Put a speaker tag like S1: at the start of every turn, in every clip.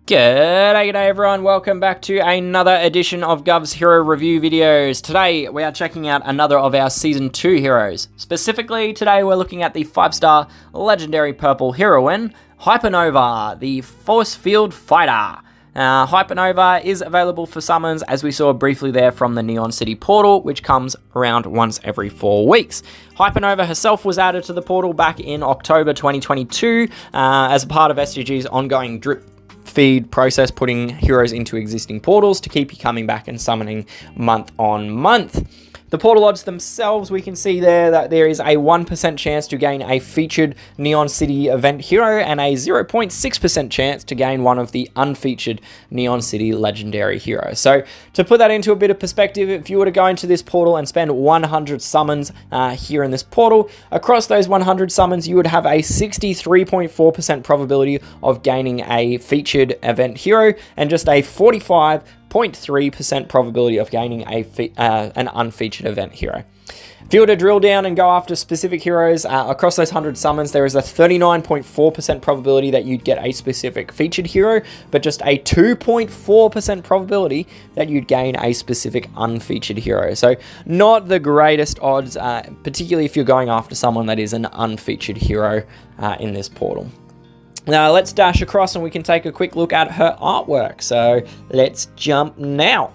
S1: G'day everyone, welcome back to another edition of Guvs Hero Review videos. Today we are checking out another of our Season 2 heroes. Specifically, today we're looking at the 5-star legendary purple heroine, Hypernova, the Forcefield fighter. Hypernova is available for summons, as we saw briefly there from the Neon City portal, which comes around once every 4 weeks. Hypernova herself was added to the portal back in October 2022 as a part of SGG's ongoing drip feed process, putting heroes into existing portals to keep you coming back and summoning month on month. The portal odds themselves, we can see there that there is a 1% chance to gain a featured Neon City event hero and a 0.6% chance to gain one of the unfeatured Neon City legendary heroes. So to put that into a bit of perspective, if you were to go into this portal and spend 100 summons here in this portal, across those 100 summons you would have a 63.4% probability of gaining a featured event hero and just a 45.3% probability of gaining an unfeatured event hero. If you were to drill down and go after specific heroes, across those 100 summons, there is a 39.4% probability that you'd get a specific featured hero, but just a 2.4% probability that you'd gain a specific unfeatured hero. So not the greatest odds, particularly if you're going after someone that is an unfeatured hero in this portal. Now let's dash across and we can take a quick look at her artwork. So let's jump now.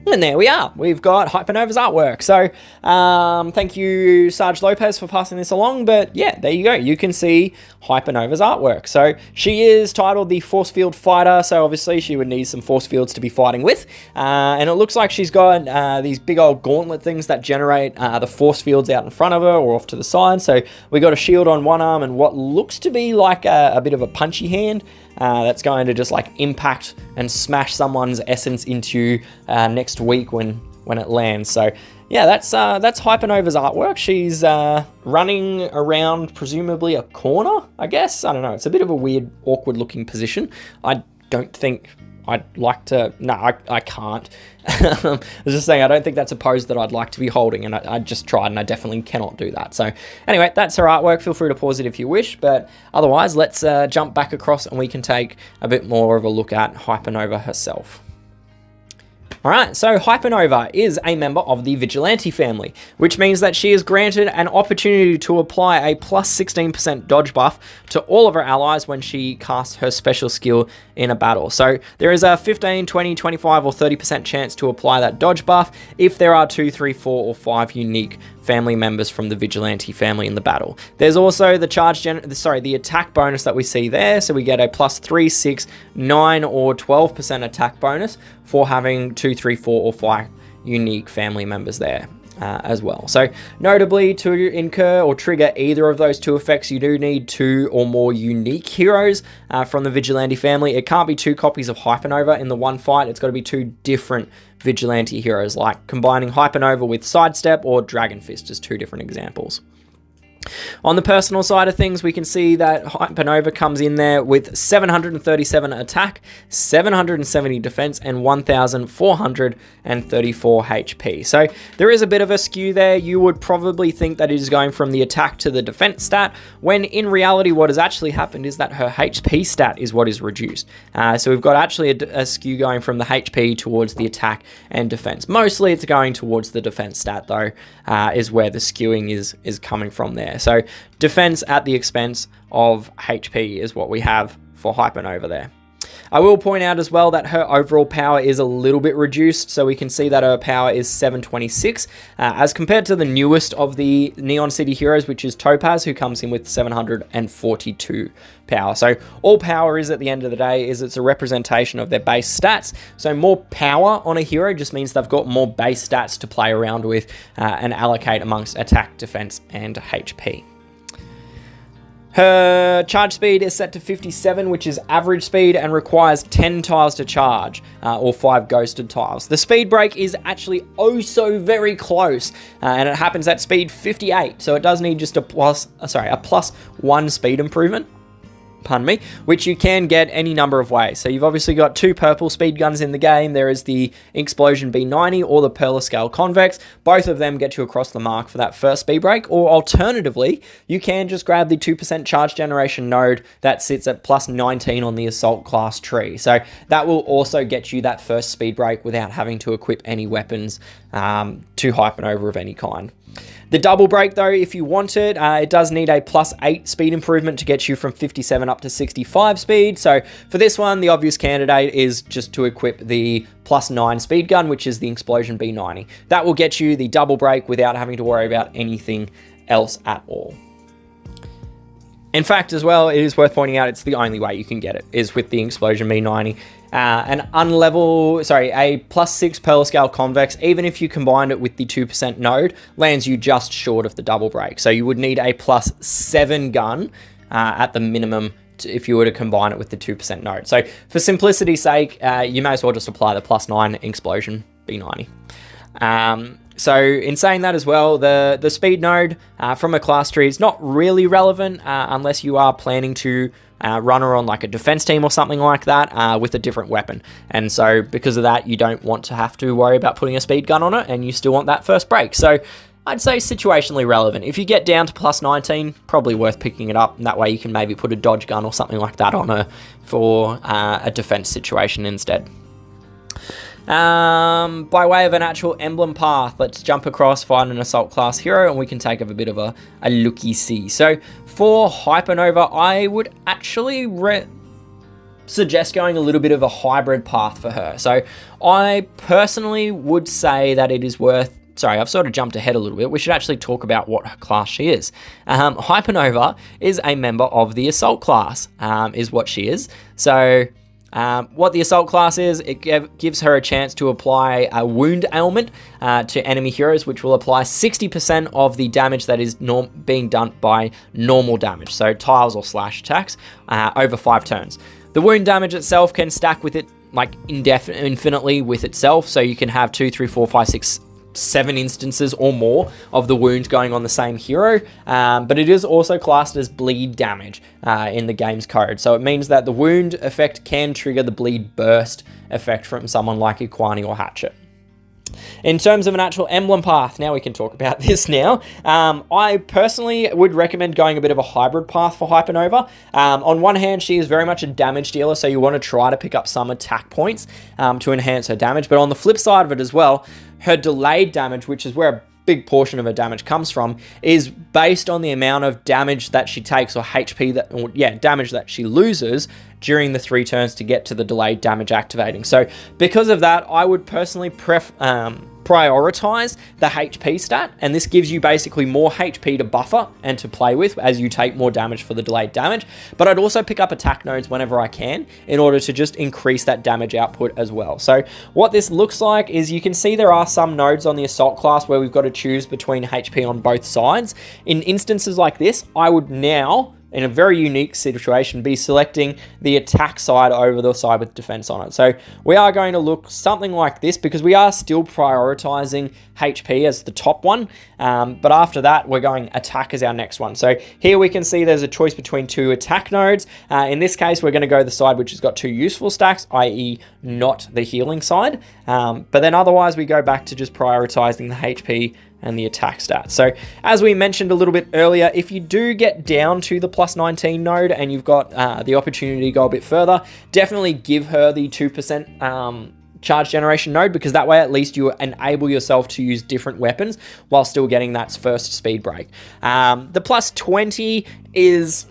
S1: And there we are. We've got Hypernova's artwork. So thank you, Sarge Lopez, for passing this along. But yeah, there you go. You can see Hypernova's artwork. So she is titled the Forcefield fighter. So obviously she would need some force fields to be fighting with. And it looks like she's got these big old gauntlet things that generate the force fields out in front of her or off to the side. So we got a shield on one arm and what looks to be like a bit of a punchy hand. That's going to just like impact and smash someone's essence into next week when it lands. So yeah, that's Hypernova's artwork. She's running around presumably a corner, I guess. I don't know. It's a bit of a weird, awkward looking position. I don't think I'd like to... No, I can't. I was just saying, I don't think that's a pose that I'd like to be holding, and I just tried, and I definitely cannot do that. So anyway, that's her artwork. Feel free to pause it if you wish, but otherwise, let's jump back across and we can take a bit more of a look at Hypernova herself. Alright, so Hypernova is a member of the Vigilante family, which means that she is granted an opportunity to apply a plus 16% dodge buff to all of her allies when she casts her special skill in a battle. So there is a 15, 20, 25 or 30% chance to apply that dodge buff if there are 2, 3, 4 or 5 unique family members from the Vigilante family in the battle. There's also the the attack bonus that we see there, so we get a plus 3, 6, 9 or 12% attack bonus for having 2, 3, 4 or 5 unique family members there as well. So notably, to incur or trigger either of those two effects, you do need 2 or more unique heroes from the Vigilante family. It can't be 2 copies of Hypernova in the one fight. It's got to be 2 different Vigilante heroes, like combining Hypernova with Sidestep or Dragon Fist as 2 different examples. On the personal side of things, we can see that Hypernova comes in there with 737 attack, 770 defense, and 1,434 HP. So there is a bit of a skew there. You would probably think that it is going from the attack to the defense stat, when in reality what has actually happened is that her HP stat is what is reduced. So we've got actually a skew going from the HP towards the attack and defense. Mostly it's going towards the defense stat though, is where the skewing is coming from there. So defense at the expense of HP is what we have for Hypernova there. I will point out as well that her overall power is a little bit reduced, so we can see that her power is 726, as compared to the newest of the Neon City heroes, which is Topaz, who comes in with 742 power. So all power is, at the end of the day, is it's a representation of their base stats. So more power on a hero just means they've got more base stats to play around with and allocate amongst attack, defense, and HP. Her charge speed is set to 57, which is average speed and requires 10 tiles to charge, or 5 ghosted tiles. The speed break is actually oh so very close, and it happens at speed 58, so it does need just a plus 1 speed improvement. pardon me, which you can get any number of ways. So you've obviously got 2 purple speed guns in the game. There is the Explosion B90 or the Pearl Scale Convex. Both of them get you across the mark for that first speed break, or alternatively, you can just grab the 2% charge generation node that sits at plus 19 on the Assault class tree. So that will also get you that first speed break without having to equip any weapons to Hypernova of any kind. The double break, though, if you want it, it does need a plus 8 speed improvement to get you from 57 up to 65 speed. So for this one, the obvious candidate is just to equip the plus 9 speed gun, which is the Explosion B90. That will get you the double break without having to worry about anything else at all. In fact, as well, it is worth pointing out it's the only way you can get it, is with the Explosion B90. A plus 6 Pearl Scale Convex, even if you combined it with the 2% node, lands you just short of the double break. So you would need a plus 7 gun at the minimum if you were to combine it with the 2% node. So for simplicity's sake, you may as well just apply the plus 9 Explosion B90. So in saying that as well, the speed node from a class tree is not really relevant unless you are planning to run her on like a defense team or something like that with a different weapon. And so because of that, you don't want to have to worry about putting a speed gun on it, and you still want that first break. So I'd say situationally relevant. If you get down to plus 19, probably worth picking it up. And that way you can maybe put a dodge gun or something like that on her for a defense situation instead. By way of an actual emblem path, let's jump across, find an assault class hero, and we can take a bit of a looky-see. So for Hypernova, I would actually suggest going a little bit of a hybrid path for her. So I personally would say that it is worth... Sorry, I've sort of jumped ahead a little bit. We should actually talk about what class she is. Hypernova is a member of the assault class, is what she is. So... what the assault class is, it gives her a chance to apply a wound ailment to enemy heroes, which will apply 60% of the damage that is being done by normal damage, so tiles or slash attacks, over 5 turns. The wound damage itself can stack with it like infinitely with itself, so you can have 2, 3, 4, 5, 6, 7 instances or more of the wound going on the same hero, but it is also classed as bleed damage in the game's code. So it means that the wound effect can trigger the bleed burst effect from someone like Iquani or Hatchet. In terms of an actual emblem path, now we can talk about this now. I personally would recommend going a bit of a hybrid path for Hypernova. On one hand, she is very much a damage dealer, so you want to try to pick up some attack points to enhance her damage. But on the flip side of it as well, her delayed damage, which is where a big portion of her damage comes from, is based on the amount of damage that she takes, or HP damage that she loses during the 3 turns to get to the delayed damage activating. So because of that, I would personally prioritize the HP stat, and this gives you basically more HP to buffer and to play with as you take more damage for the delayed damage. But I'd also pick up attack nodes whenever I can in order to just increase that damage output as well. So what this looks like is you can see there are some nodes on the assault class where we've got to choose between HP on both sides. In instances like this, I would now, in a very unique situation, be selecting the attack side over the side with defense on it. So we are going to look something like this because we are still prioritizing HP as the top one, but after that we're going attack as our next one. So here we can see there's a choice between 2 attack nodes. In this case, we're going to go the side which has got 2 useful stacks, i.e. not the healing side, but then otherwise we go back to just prioritizing the HP and the attack stats. So as we mentioned a little bit earlier, if you do get down to the plus 19 node and you've got the opportunity to go a bit further, definitely give her the 2% charge generation node, because that way at least you enable yourself to use different weapons while still getting that first speed break. The plus 20 is...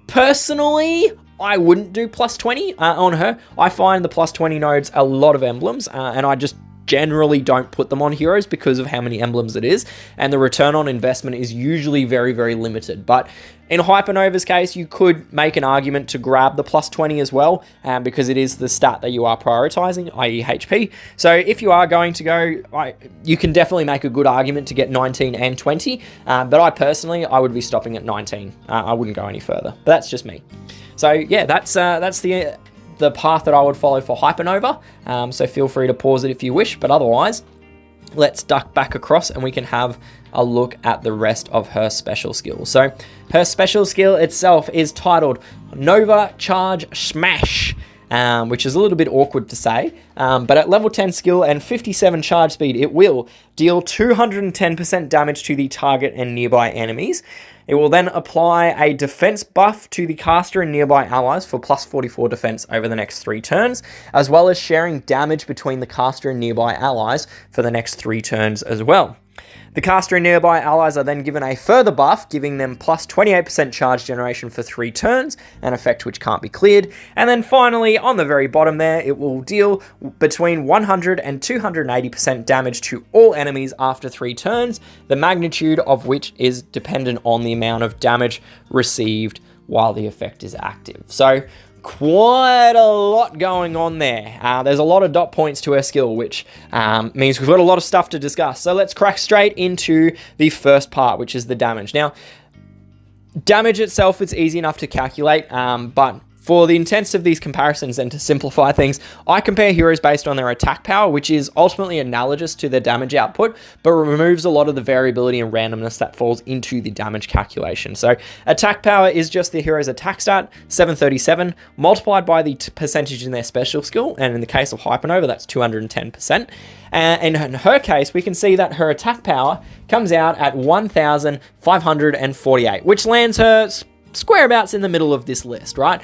S1: personally, I wouldn't do plus 20 on her. I find the plus 20 nodes a lot of emblems, and I just generally don't put them on heroes because of how many emblems it is, and the return on investment is usually very, very limited. But in Hypernova's case, you could make an argument to grab the plus 20 as well, because it is the stat that you are prioritizing, i.e. HP. So if you are going to go, you can definitely make a good argument to get 19 and 20, but I would be stopping at 19. I wouldn't go any further, but that's just me. So yeah, that's the path that I would follow for Hypernova, so feel free to pause it if you wish, but otherwise, let's duck back across and we can have a look at the rest of her special skill. So her special skill itself is titled Nova Charge Smash, which is a little bit awkward to say, but at level 10 skill and 57 charge speed, it will deal 210% damage to the target and nearby enemies. It will then apply a defense buff to the caster and nearby allies for plus 44 defense over the next 3 turns, as well as sharing damage between the caster and nearby allies for the next 3 turns as well. The caster and nearby allies are then given a further buff, giving them plus 28% charge generation for 3 turns, an effect which can't be cleared. And then finally, on the very bottom there, it will deal between 100 and 280% damage to all enemies after 3 turns, the magnitude of which is dependent on the amount of damage received while the effect is active. So quite a lot going on there. There's a lot of dot points to her skill, which means we've got a lot of stuff to discuss. So let's crack straight into the first part, which is the damage. Now, damage itself is easy enough to calculate, but for the intents of these comparisons and to simplify things, I compare heroes based on their attack power, which is ultimately analogous to their damage output, but removes a lot of the variability and randomness that falls into the damage calculation. So attack power is just the hero's attack stat, 737, multiplied by the percentage in their special skill, and in the case of Hypernova, that's 210%. And in her case, we can see that her attack power comes out at 1,548, which lands her squareabouts in the middle of this list, right?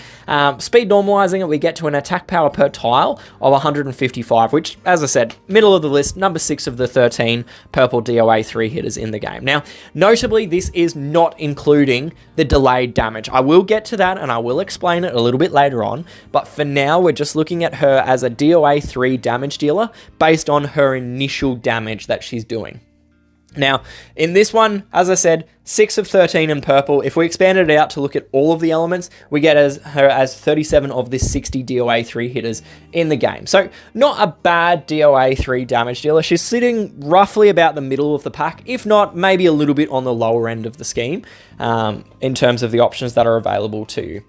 S1: Speed normalizing it, we get to an attack power per tile of 155, which, as I said, middle of the list, number 6 of the 13 purple DOA 3 hitters in the game. Now, notably, this is not including the delayed damage. I will get to that and I will explain it a little bit later on, but for now, we're just looking at her as a DOA 3 damage dealer based on her initial damage that she's doing. Now, in this one, as I said, 6 of 13 in purple. If we expanded it out to look at all of the elements, we get her as 37 of the 60 DOA 3 hitters in the game. So, not a bad DOA 3 damage dealer. She's sitting roughly about the middle of the pack, if not maybe a little bit on the lower end of the scheme, in terms of the options that are available to you.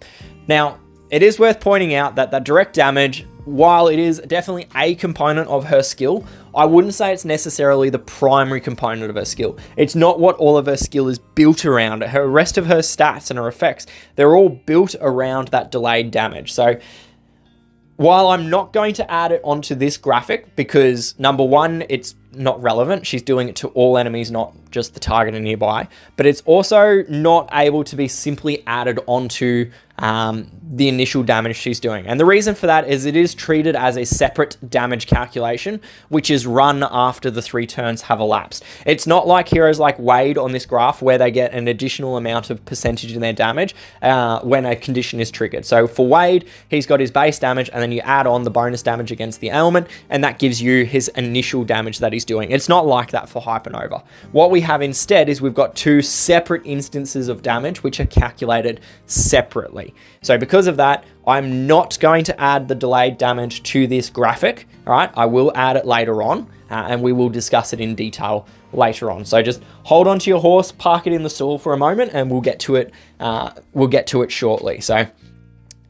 S1: Now, it is worth pointing out that that direct damage, while it is definitely a component of her skill, I wouldn't say it's necessarily the primary component of her skill. It's not what all of her skill is built around. Her rest of her stats and her effects, they're all built around that delayed damage. So while I'm not going to add it onto this graphic because, number one, it's not relevant. She's doing it to all enemies, not just the target and nearby. But it's also not able to be simply added onto the initial damage she's doing. And the reason for that is it is treated as a separate damage calculation, which is run after the 3 turns have elapsed. It's not like heroes like Wade on this graph where they get an additional amount of percentage in their damage when a condition is triggered. So for Wade, he's got his base damage and then you add on the bonus damage against the ailment and that gives you his initial damage that he's doing. It's not like that for Hypernova. What we have instead is we've got 2 separate instances of damage which are calculated separately. So because of that, I'm not going to add the delayed damage to this graphic. All right, I will add it later on, and we will discuss it in detail later on. So just hold on to your horse, park it in the stall for a moment, and we'll get to it. We'll get to it shortly. So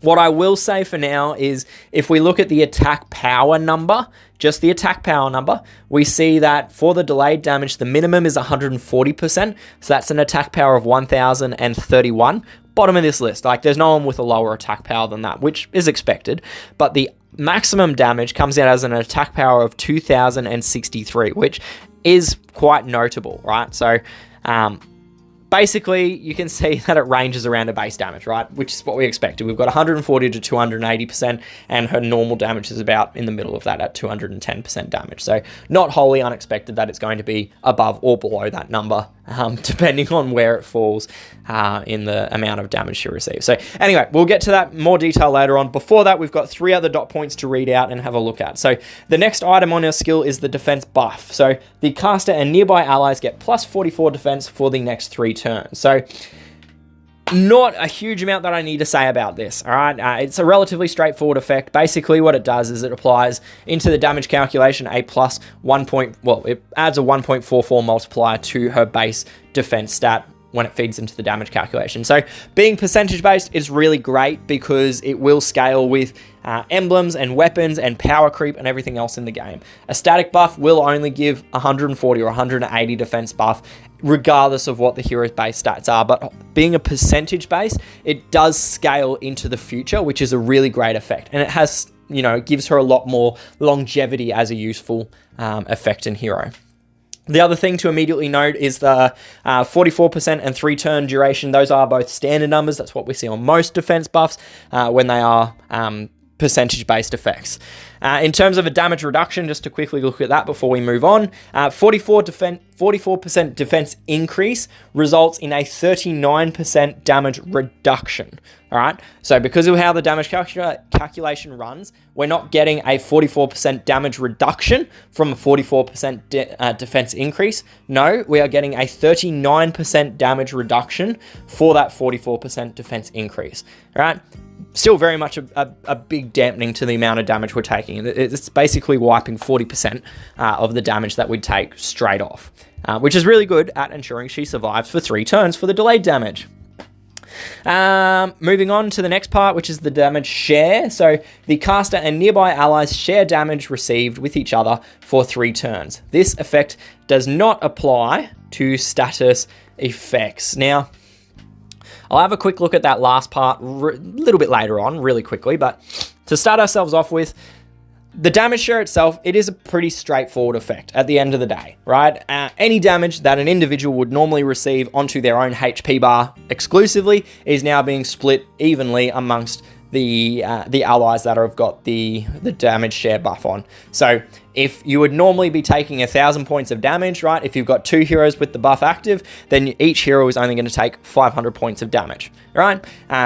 S1: what I will say for now is if we look at the attack power number, just the attack power number, we see that for the delayed damage, the minimum is 140%. So that's an attack power of 1,031. Bottom of this list. Like, there's no one with a lower attack power than that, which is expected. But the maximum damage comes out as an attack power of 2,063, which is quite notable, right? So, basically, you can see that it ranges around a base damage, right? Which is what we expected. We've got 140 to 280%, and her normal damage is about in the middle of that at 210% damage. So not wholly unexpected that it's going to be above or below that number, depending on where it falls in the amount of damage she receives. So anyway, we'll get to that more detail later on. Before that, we've got 3 other dot points to read out and have a look at. So the next item on our skill is the defense buff. So the caster and nearby allies get plus 44 defense for the next 3 turns. So not a huge amount that I need to say about this, all right? It's a relatively straightforward effect. Basically, what it does is it applies into the damage calculation a plus 1 point, well, it adds a 1.44 multiplier to her base defense stat when it feeds into the damage calculation. So being percentage based is really great because it will scale with emblems and weapons and power creep and everything else in the game. A static buff will only give 140 or 180 defense buff regardless of what the hero's base stats are, but being a percentage base, it does scale into the future, which is a really great effect, and it has, you know, it gives her a lot more longevity as a useful effect in hero. The other thing to immediately note is the 44% and 3-turn duration. Those are both standard numbers. That's what we see on most defense buffs when they are percentage-based effects. In terms of a damage reduction, just to quickly look at that before we move on, 44% defense increase results in a 39% damage reduction. All right, so because of how the damage calculation runs, we're not getting a 44% damage reduction from a 44% defense increase. No, we are getting a 39% damage reduction for that 44% defense increase. All right, still very much a big dampening to the amount of damage we're taking. It's basically wiping 40% of the damage that we'd take straight off, which is really good at ensuring she survives for 3 turns for the delayed damage. Moving on to the next part, which is the damage share. So the caster and nearby allies share damage received with each other for 3 turns. This effect does not apply to status effects. Now, I'll have a quick look at that last part a little bit later on, really quickly, but to start ourselves off with, the damage share itself, it is a pretty straightforward effect at the end of the day, right? Any damage that an individual would normally receive onto their own HP bar exclusively is now being split evenly amongst the allies that have got the damage share buff on. So if you would normally be taking 1,000 points of damage, right? If you've got 2 heroes with the buff active, then each hero is only going to take 500 points of damage, right?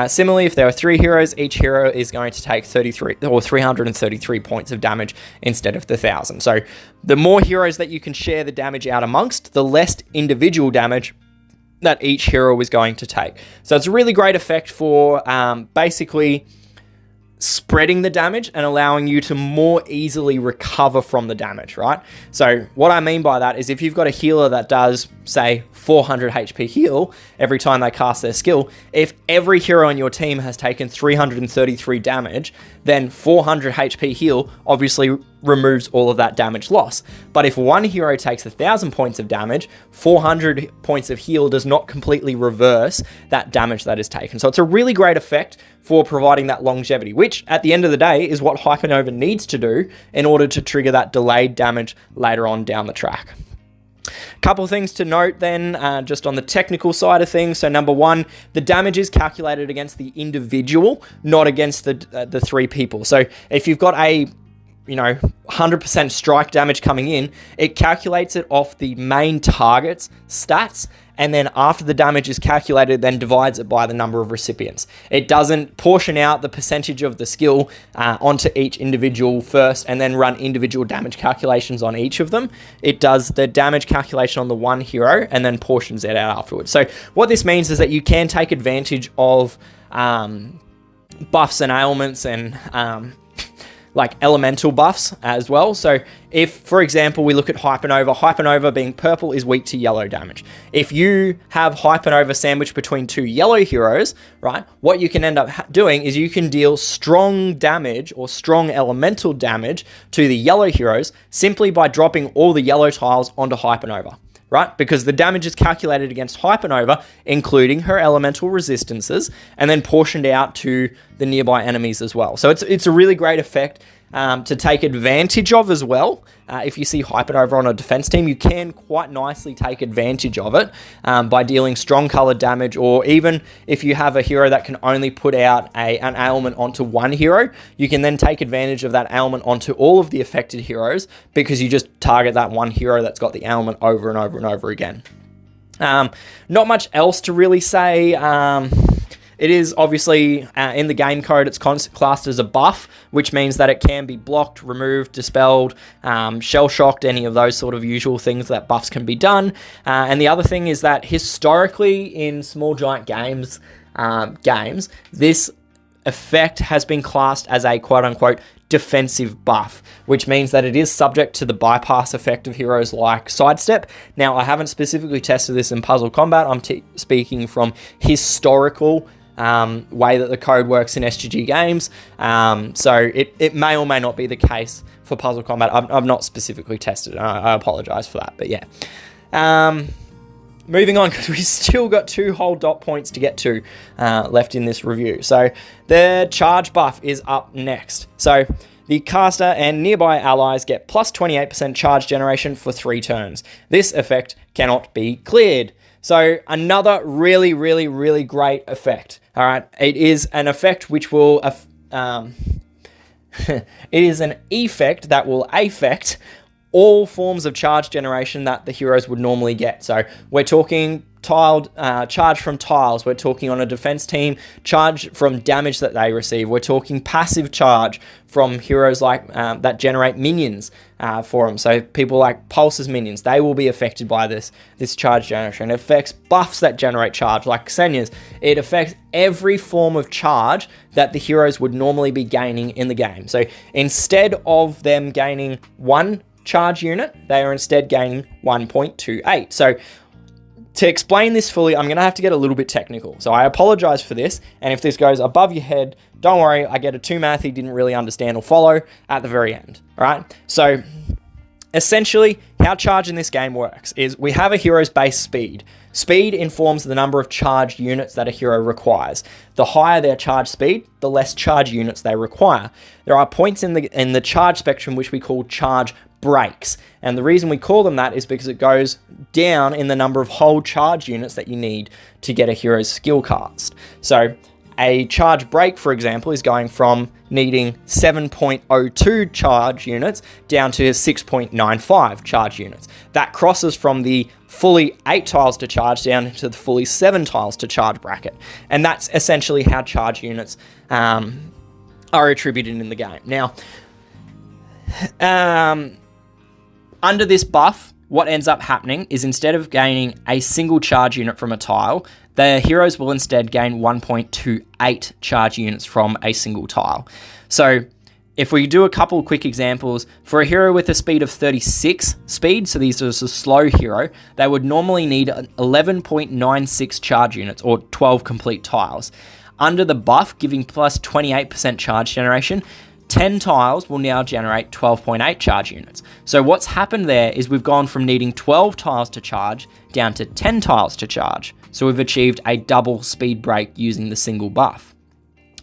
S1: Similarly, if there are 3 heroes, each hero is going to take 333 points of damage instead of the 1,000. So the more heroes that you can share the damage out amongst, the less individual damage that each hero is going to take. So it's a really great effect for basically spreading the damage and allowing you to more easily recover from the damage, right? So what I mean by that is if you've got a healer that does, say, 400 HP heal every time they cast their skill, if every hero on your team has taken 333 damage, then 400 HP heal obviously removes all of that damage loss. But if one hero takes 1,000 points of damage, 400 points of heal does not completely reverse that damage that is taken. So it's a really great effect for providing that longevity, which at the end of the day is what Hypernova needs to do in order to trigger that delayed damage later on down the track. Couple of things to note then, just on the technical side of things. So number one, the damage is calculated against the individual, not against the 3 people. So if you've got a 100% strike damage coming in, it calculates it off the main target's stats, and then after the damage is calculated, then divides it by the number of recipients. It doesn't portion out the percentage of the skill onto each individual first and then run individual damage calculations on each of them. It does the damage calculation on the one hero and then portions it out afterwards. So what this means is that you can take advantage of buffs and ailments and like elemental buffs as well. So if, for example, we look at Hypernova, Hypernova being purple is weak to yellow damage. If you have Hypernova sandwiched between 2 yellow heroes, right, what you can end up doing is you can deal strong damage or strong elemental damage to the yellow heroes simply by dropping all the yellow tiles onto Hypernova. Right? Because the damage is calculated against Hypernova, including her elemental resistances, and then portioned out to the nearby enemies as well. So it's a really great effect to take advantage of as well. If you see Hypernova on a defense team, you can quite nicely take advantage of it by dealing strong colored damage, or even if you have a hero that can only put out an ailment onto one hero, you can then take advantage of that ailment onto all of the affected heroes because you just target that one hero that's got the ailment over and over and over again. Not much else to really say. It is obviously, in the game code, it's classed as a buff, which means that it can be blocked, removed, dispelled, shell-shocked, any of those sort of usual things that buffs can be done. And the other thing is that historically in small giant games, this effect has been classed as a quote-unquote defensive buff, which means that it is subject to the bypass effect of heroes like Sidestep. Now, I haven't specifically tested this in Puzzle Combat. I'm speaking from historical way that the code works in SGG games. So it may or may not be the case for Puzzle Combat. I've not specifically tested it. I apologize for that, but yeah. Moving on, because we've still got 2 whole dot points to get to left in this review. So the charge buff is up next. So the caster and nearby allies get plus 28% charge generation for 3 turns. This effect cannot be cleared. So another really, really, really great effect. All right, it is an effect which will, it is an effect that will affect all forms of charge generation that the heroes would normally get. So we're talking charge from tiles. We're talking on a defense team, charge from damage that they receive. We're talking passive charge from heroes like that generate minions for them. So people like Pulse's minions, they will be affected by this charge generation. It affects buffs that generate charge, like Xenia's. It affects every form of charge that the heroes would normally be gaining in the game. So instead of them gaining 1 charge unit, they are instead gaining 1.28. So to explain this fully, I'm going to have to get a little bit technical. So I apologize for this. And if this goes above your head, don't worry, I get a 2 math you didn't really understand or follow at the very end. All right. So essentially, how charge in this game works is we have a hero's base speed. Speed informs the number of charge units that a hero requires. The higher their charge speed, the less charge units they require. There are points in the charge spectrum which we call charge breaks. And the reason we call them that is because it goes down in the number of whole charge units that you need to get a hero's skill cast. So a charge break, for example, is going from needing 7.02 charge units down to 6.95 charge units. That crosses from the fully 8 tiles to charge down to the fully 7 tiles to charge bracket. And that's essentially how charge units are attributed in the game. Now, under this buff, what ends up happening is instead of gaining a single charge unit from a tile, the heroes will instead gain 1.28 charge units from a single tile. So if we do a couple quick examples, for a hero with a speed of 36 speed, so these are a slow hero, they would normally need 11.96 charge units or 12 complete tiles. Under the buff, giving plus 28% charge generation, 10 tiles will now generate 12.8 charge units. So what's happened there is we've gone from needing 12 tiles to charge down to 10 tiles to charge. So we've achieved a double speed break using the single buff.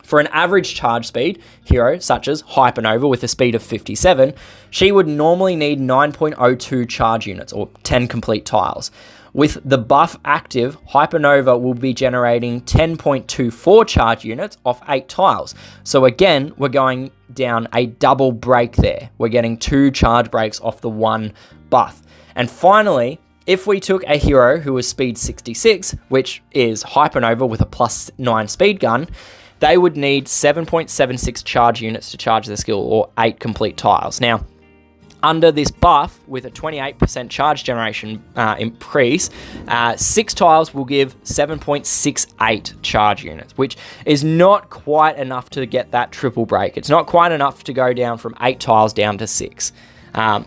S1: For an average charge speed hero, such as Hypernova with a speed of 57, she would normally need 9.02 charge units or 10 complete tiles. With the buff active, Hypernova will be generating 10.24 charge units off 8 tiles. So again, we're going down a double break there. We're getting 2 charge breaks off the 1 buff. And finally, if we took a hero who was speed 66, which is Hypernova with a plus 9 speed gun, they would need 7.76 charge units to charge their skill, or 8 complete tiles. Now, under this buff, with a 28% charge generation increase, 6 tiles will give 7.68 charge units, which is not quite enough to get that triple break. It's not quite enough to go down from 8 tiles down to 6.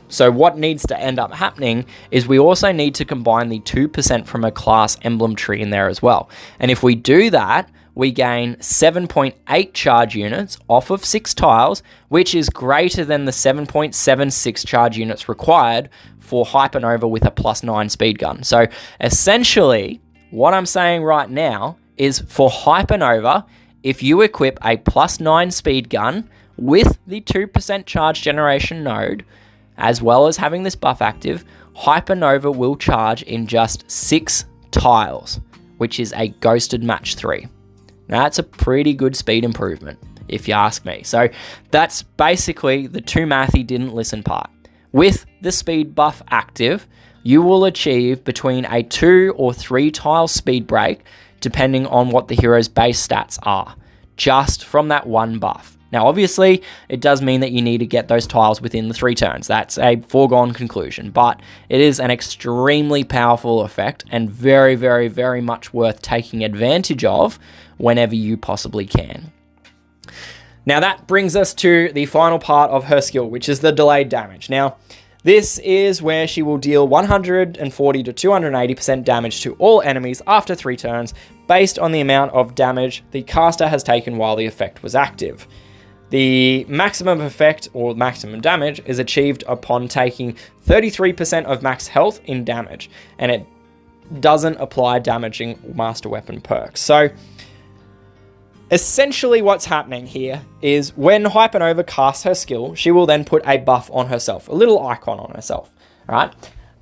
S1: So what needs to end up happening is we also need to combine the 2% from a class emblem tree in there as well. And if we do that, we gain 7.8 charge units off of 6 tiles, which is greater than the 7.76 charge units required for Hypernova with a plus 9 speed gun. So essentially, what I'm saying right now is for Hypernova, if you equip a plus 9 speed gun with the 2% charge generation node, as well as having this buff active, Hypernova will charge in just 6 tiles, which is a ghosted match 3. Now, that's a pretty good speed improvement, if you ask me. So that's basically the 2 mathy didn't listen part. With the speed buff active, you will achieve between a 2 or 3 tile speed break, depending on what the hero's base stats are, just from that 1 buff. Now, obviously, it does mean that you need to get those tiles within the 3 turns. That's a foregone conclusion, but it is an extremely powerful effect and very, very, very much worth taking advantage of whenever you possibly can. Now that brings us to the final part of her skill, which is the delayed damage. Now, this is where she will deal 140 to 280% damage to all enemies after 3 turns, based on the amount of damage the caster has taken while the effect was active. The maximum effect, or maximum damage, is achieved upon taking 33% of max health in damage, and it doesn't apply damaging master weapon perks. So, essentially what's happening here is when Hypernova casts her skill, she will then put a buff on herself, a little icon on herself, right?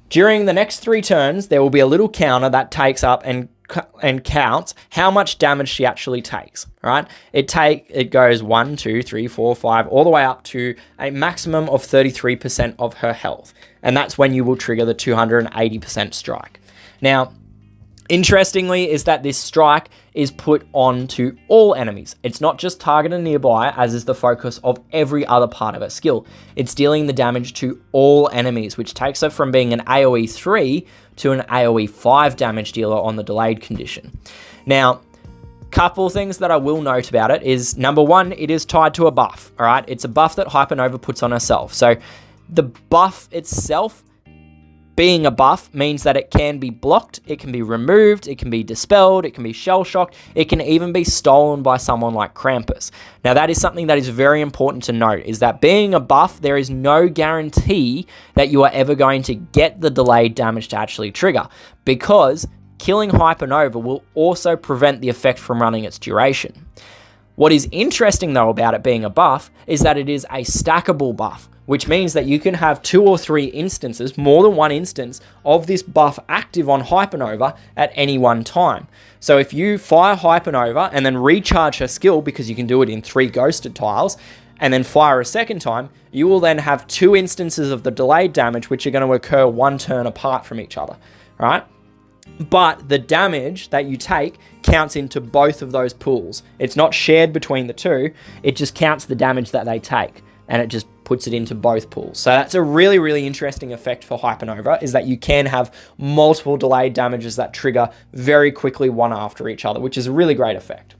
S1: During the next 3 turns, there will be a little counter that takes up and counts how much damage she actually takes, right? It goes 1, 2, 3, 4, 5, all the way up to a maximum of 33% of her health. And that's when you will trigger the 280% strike. Now, interestingly is that this strike is put onto all enemies. It's not just targeted nearby, as is the focus of every other part of her skill. It's dealing the damage to all enemies, which takes her from being an AoE 3 to an AoE 5 damage dealer on the delayed condition. Now, couple things that I will note about it is, number one, it is tied to a buff, all right? It's a buff that Hypernova puts on herself. So the buff itself, being a buff, means that it can be blocked, it can be removed, it can be dispelled, it can be shell-shocked, it can even be stolen by someone like Krampus. Now that is something that is very important to note, is that being a buff, there is no guarantee that you are ever going to get the delayed damage to actually trigger, because killing Hypernova will also prevent the effect from running its duration. What is interesting though about it being a buff is that it is a stackable buff, which means that you can have 2 or 3 instances, more than one instance, of this buff active on Hypernova at any one time. So if you fire Hypernova and then recharge her skill, because you can do it in 3 ghosted tiles, and then fire a second time, you will then have 2 instances of the delayed damage, which are going to occur 1 turn apart from each other, right? But the damage that you take counts into both of those pools. It's not shared between the 2, it just counts the damage that they take, and it just puts it into both pools. So that's a really, really interesting effect for Hypernova, is that you can have multiple delayed damages that trigger very quickly one after each other, which is a really great effect.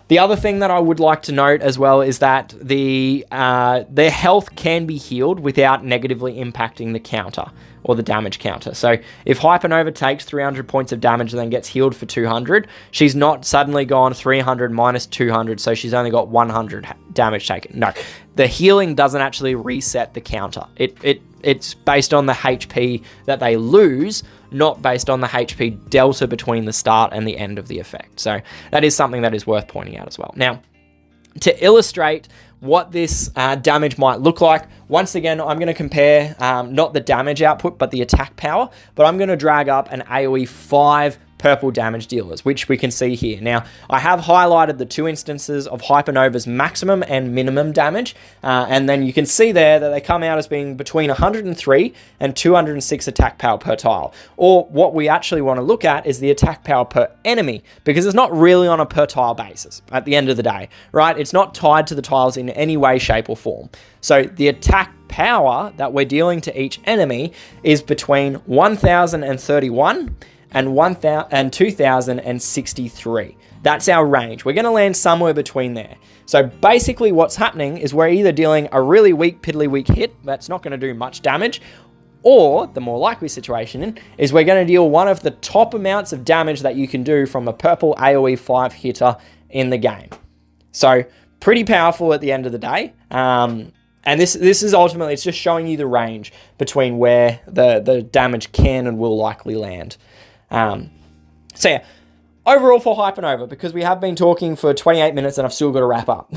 S1: The other thing that I would like to note as well is that their health can be healed without negatively impacting the counter, or the damage counter. So if Hypernova takes 300 points of damage and then gets healed for 200, she's not suddenly gone 300 minus 200, so she's only got 100 damage taken. No, the healing doesn't actually reset the counter. It's based on the HP that they lose, not based on the HP delta between the start and the end of the effect. So that is something that is worth pointing out as well. Now, to illustrate what this damage might look like, once again, I'm going to compare not the damage output, but the attack power, but I'm going to drag up an AoE 5 purple damage dealers, which we can see here. Now, I have highlighted the 2 instances of Hypernova's maximum and minimum damage, and then you can see there that they come out as being between 103 and 206 attack power per tile. Or what we actually want to look at is the attack power per enemy, because it's not really on a per tile basis at the end of the day, right? It's not tied to the tiles in any way, shape, or form. So the attack power that we're dealing to each enemy is between 1031 and 2063. That's our range. We're going to land somewhere between there. So basically what's happening is we're either dealing a really weak, piddly weak hit that's not going to do much damage, or the more likely situation is we're going to deal one of the top amounts of damage that you can do from a purple AoE 5 hitter in the game. So pretty powerful at the end of the day. And this is ultimately, it's just showing you the range between where the damage can and will likely land. So yeah, overall for Hypernova, because we have been talking for 28 minutes and I've still got to wrap up.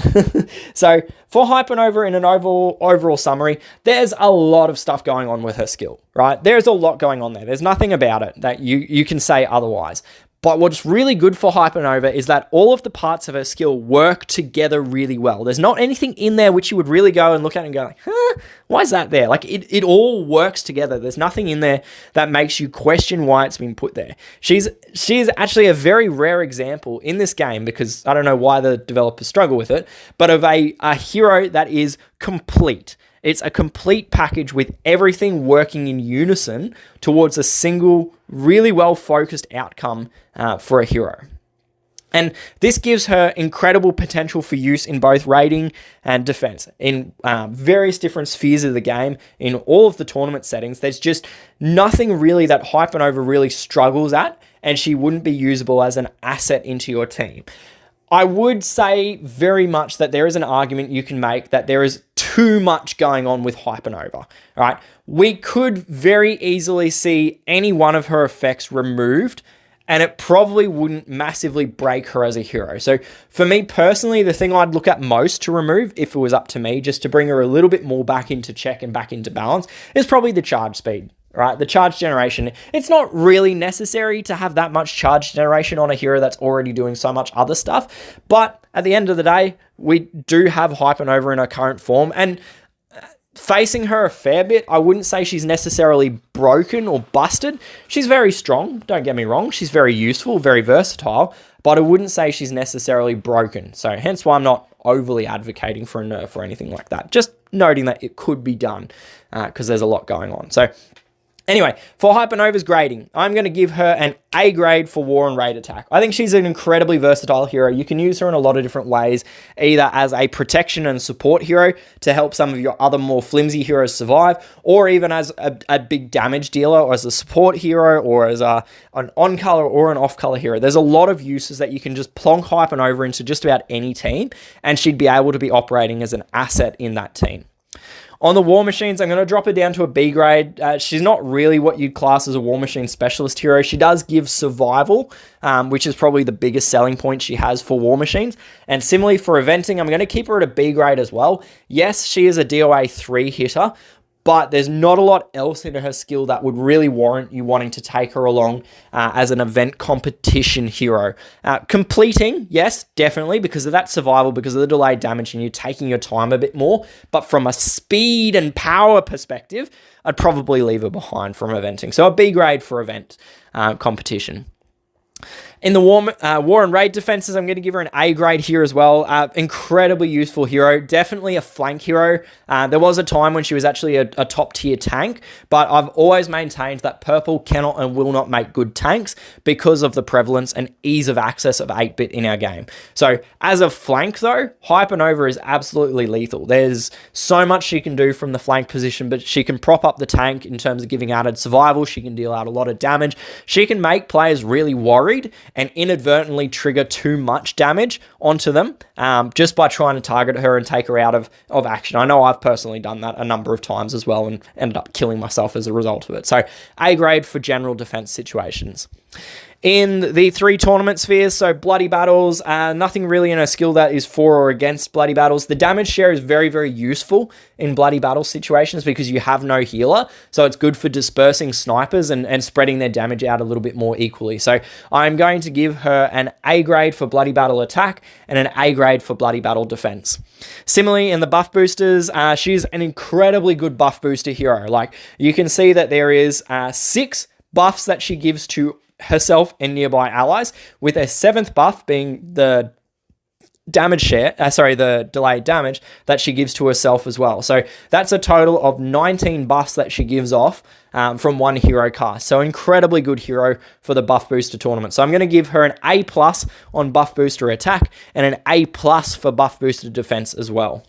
S1: So for Hypernova, in an overall summary, there's a lot of stuff going on with her skill, right? There's a lot going on there. There's nothing about it that you can say otherwise. But what's really good for Hypernova is that all of the parts of her skill work together really well. There's not anything in there which you would really go and look at and go, like, why is that there? Like, it all works together. There's nothing in there that makes you question why it's been put there. She's actually a very rare example in this game, because I don't know why the developers struggle with it, but of a hero that is complete. It's a complete package with everything working in unison towards a single, really well-focused outcome for a hero. And this gives her incredible potential for use in both raiding and defense. In various different spheres of the game, in all of the tournament settings, there's just nothing really that Hypernova really struggles at, and she wouldn't be usable as an asset into your team. I would say very much that there is an argument you can make that there is too much going on with Hypernova, right? We could very easily see any one of her effects removed, and it probably wouldn't massively break her as a hero. So for me personally, the thing I'd look at most to remove, if it was up to me, just to bring her a little bit more back into check and back into balance, is probably the charge speed, right? The charge generation. It's not really necessary to have that much charge generation on a hero that's already doing so much other stuff. But at the end of the day, we do have Hypernova in her current form, and facing her a fair bit, I wouldn't say she's necessarily broken or busted. She's very strong, don't get me wrong. She's very useful, very versatile, but I wouldn't say she's necessarily broken. So hence why I'm not overly advocating for a nerf or anything like that. Just noting that it could be done because there's a lot going on. So anyway, for Hypernova's grading, I'm going to give her an A grade for War and Raid Attack. I think she's an incredibly versatile hero. You can use her in a lot of different ways, either as a protection and support hero to help some of your other more flimsy heroes survive, or even as a big damage dealer, or as a support hero, or as an on-color or an off-color hero. There's a lot of uses that you can just plonk Hypernova into just about any team, and she'd be able to be operating as an asset in that team. On the War Machines, I'm going to drop her down to a B grade. She's not really what you'd class as a War Machine specialist hero. She does give survival, which is probably the biggest selling point she has for War Machines. And similarly for eventing, I'm going to keep her at a B grade as well. Yes, she is a DOA 3 hitter, but there's not a lot else in her skill that would really warrant you wanting to take her along as an event competition hero. Completing, yes, definitely, because of that survival, because of the delayed damage, and you taking your time a bit more. But from a speed and power perspective, I'd probably leave her behind from eventing. So a B grade for event competition. In the War and Raid defenses, I'm going to give her an A grade here as well. Incredibly useful hero. Definitely a flank hero. There was a time when she was actually a top tier tank, but I've always maintained that purple cannot and will not make good tanks because of the prevalence and ease of access of 8-bit in our game. So as a flank though, Hypernova is absolutely lethal. There's so much she can do from the flank position, but she can prop up the tank in terms of giving added survival. She can deal out a lot of damage. She can make players really worried and inadvertently trigger too much damage onto them just by trying to target her and take her out of action. I know I've personally done that a number of times as well and ended up killing myself as a result of it. So A grade for general defense situations. In the 3 tournament spheres, so Bloody Battles, nothing really in her skill that is for or against Bloody Battles. The damage share is very, very useful in Bloody Battle situations because you have no healer, so it's good for dispersing snipers and spreading their damage out a little bit more equally. So I'm going to give her an A grade for Bloody Battle Attack and an A grade for Bloody Battle Defense. Similarly, in the buff boosters, she's an incredibly good buff booster hero. Like, you can see that there is 6 buffs that she gives to herself and nearby allies, with a 7th buff being the damage share, the delayed damage that she gives to herself as well. So that's a total of 19 buffs that she gives off from one hero cast. So incredibly good hero for the buff booster tournament. So I'm going to give her an A+ on buff booster attack and an A+ for buff booster defense as well.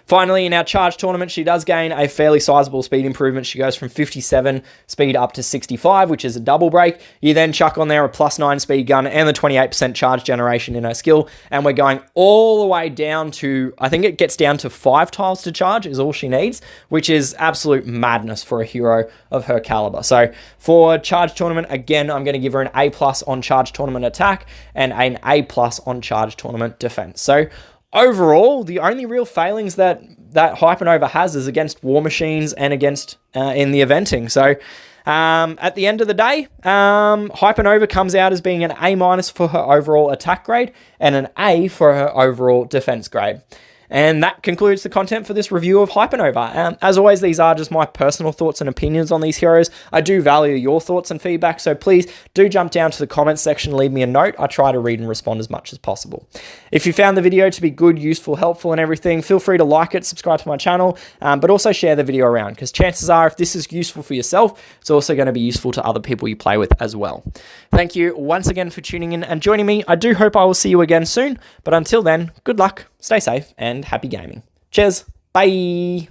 S1: Finally, in our charge tournament, she does gain a fairly sizable speed improvement. She goes from 57 speed up to 65, which is a double break. You then chuck on there a +9 speed gun and the 28% charge generation in her skill, and we're going all the way down to, I think it gets down to 5 tiles to charge is all she needs, which is absolute madness for a hero of her caliber. So for charge tournament, again, I'm going to give her an A+ on charge tournament attack and an A+ on charge tournament defense. So overall, the only real failings that Hypernova has is against War Machines and against in the eventing. So at the end of the day, Hypernova comes out as being an A- for her overall attack grade and an A for her overall defense grade. And that concludes the content for this review of Hypernova. As always, these are just my personal thoughts and opinions on these heroes. I do value your thoughts and feedback, so please do jump down to the comments section, leave me a note. I try to read and respond as much as possible. If you found the video to be good, useful, helpful, and everything, feel free to like it, subscribe to my channel, but also share the video around, because chances are if this is useful for yourself, it's also going to be useful to other people you play with as well. Thank you once again for tuning in and joining me. I do hope I will see you again soon, but until then, good luck, stay safe, and happy gaming. Cheers. Bye.